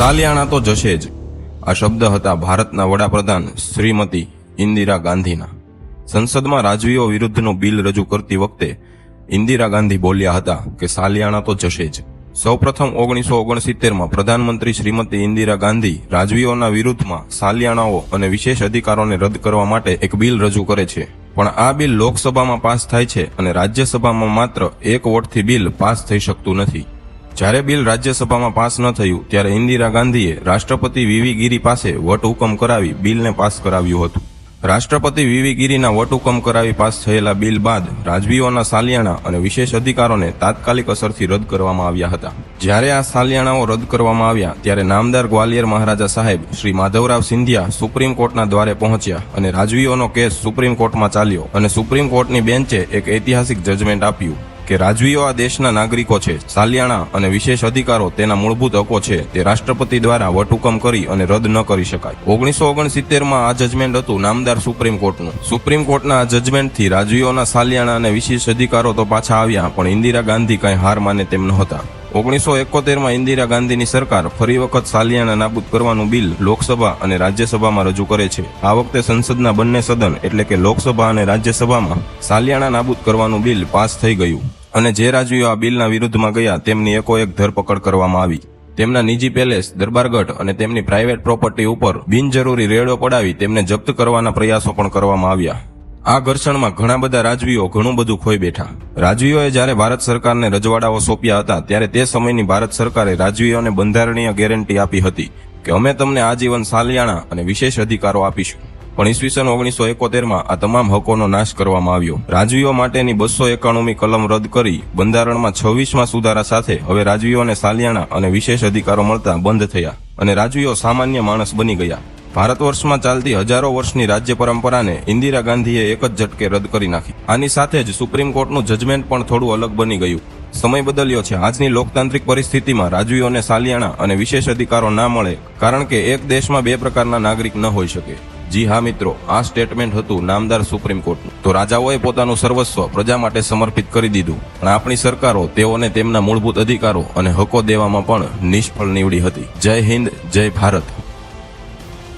સાલિયાણા તો જશે જ આ શબ્દ હતા ભારતના વડાપ્રધાન શ્રીમતી ઇન્દિરા ગાંધીના। સંસદમાં રાજવીઓ વિરુદ્ધનું બિલ રજૂ કરતી વખતે ઇન્દિરા ગાંધી બોલ્યા હતા કે સાલિયાણા તો જશે જ। સૌપ્રથમ 1969માં પ્રધાનમંત્રી શ્રીમતી ઇન્દિરા ગાંધી રાજવીઓના વિરુદ્ધમાં સાલિયાણાઓ અને વિશેષ અધિકારોને રદ કરવા માટે એક બિલ રજૂ કરે છે, પણ આ બિલ લોકસભામાં પાસ થાય છે અને રાજ્યસભામાં માત્ર એક વોટથી બિલ પાસ થઈ શકતું નથી। જ્યારે બિલ રાજ્યસભામાં પાસ ન થયું ત્યારે ઇન્દિરા ગાંધીએ રાષ્ટ્રપતિ વીવી ગિરી પાસે વટહુકમ કરાવી બિલને પાસ કરાવ્યું હતું। રાષ્ટ્રપતિ વીવી ગિરીના વટહુકમ કરાવી પાસ થયેલા બિલ બાદ રાજવીઓના સાલિયાણા અને વિશેષ અધિકારોને તાત્કાલિક અસરથી રદ કરવામાં આવ્યા હતા। જ્યારે આ સાલિયાણાઓ રદ કરવામાં આવ્યા ત્યારે નામદાર ગ્વાલિયર મહારાજા સાહેબ શ્રી માધવરાવ સિંધિયા સુપ્રીમ કોર્ટના દ્વારે પહોંચ્યા અને રાજવીઓનો કેસ સુપ્રીમ કોર્ટમાં ચાલ્યો અને સુપ્રીમ કોર્ટની બેન્ચે એક ઐતિહાસિક જજમેન્ટ આપ્યું કે રાજવીઓ આ દેશના નાગરિકો છે। સાલિયાણા અને વિશેષ અધિકારો તેના મૂળભૂત હકો છે, તે રાષ્ટ્રપતિ દ્વારા વટહુકમ કરી અને રદ ન કરી શકાય। 1969માં આ જજમેન્ટ હતું નામદાર સુપ્રીમ કોર્ટનું। સુપ્રીમ કોર્ટના આ જજમેન્ટથી રાજવીઓના સાલિયાણા અને વિશેષ અધિકારો તો પાછા આવ્યા, પણ ઇન્દિરા ગાંધી કઈ હાર માને તેમ નહોતા। 1971માં ઇન્દિરા ગાંધીની સરકાર ફરી વખત સાલિયાણા નાબૂદ કરવાનું બિલ લોકસભા અને રાજ્યસભામાં રજૂ કરે છે। આ વખતે સંસદના બંને સદન એટલે કે લોકસભા અને રાજ્યસભામાં સાલિયાણા નાબૂદ કરવાનું બિલ પાસ થઈ ગયું અને જે રાજવીઓ આ બિલના વિરુદ્ધમાં ગયા તેમની એકોએક ધરપકડ કરવામાં આવી। તેમના નિજી પેલેસ, દરબારગઢ અને તેમની પ્રાઇવેટ પ્રોપર્ટી ઉપર બિનજરૂરી રેડો પડાવી તેમને જપ્ત કરવાના પ્રયાસો પણ કરવામાં આવ્યા। આ ઘર્ષણમાં ઘણા બધા રાજવીઓ ઘણું બધું ખોઈ બેઠા। રાજવીઓએ જ્યારે ભારત સરકારને રજવાડાઓ સોંપ્યા હતા ત્યારે તે સમયની ભારત સરકારે રાજવીઓને બંધારણીય ગેરંટી આપી હતી કે અમે તમને આજીવન સાલિયાણા અને વિશેષ અધિકારો આપીશું, પણ ઈસવીસન 1971માં આ તમામ હકોનો નાશ કરવામાં આવ્યો। રાજવીઓ માટેની 291મી કલમ રદ કરી બંધારણમાં 26મા સુધારા સાથે હવે રાજવીઓને સાલિયાણા અને વિશેષ અધિકારો મળતા બંધ થયા અને રાજવીઓ સામાન્ય માણસ બની ગયા। ભારત વર્ષમાં ચાલતી હજારો વર્ષની રાજ્ય પરંપરાને ઇન્દિરા ગાંધીએ એક જ ઝટકે રદ કરી નાખી। આની સાથે જ સુપ્રીમ કોર્ટનું જજમેન્ટ પણ થોડું અલગ બની ગયું। સમય બદલ્યો છે। આજની લોકતાંત્રિક પરિસ્થિતિમાં રાજવીઓને સાલિયાણા અને વિશેષ અધિકારો ના મળે, કારણ કે એક દેશમાં બે પ્રકારના નાગરિક ન હોઈ શકે। જી હા મિત્રો, આ સ્ટેટમેન્ટ હતું નામદાર સુપ્રીમ કોર્ટનું। તો રાજાઓએ પોતાનું સર્વસ્વ પ્રજા માટે સમર્પિત કરી દીધું, પણ આપણી સરકારો તેઓને તેમના મૂળભૂત અધિકારો અને હકો દેવામાં પણ નિષ્ફળ નીવડી હતી। જય હિન્દ, જય ભારત।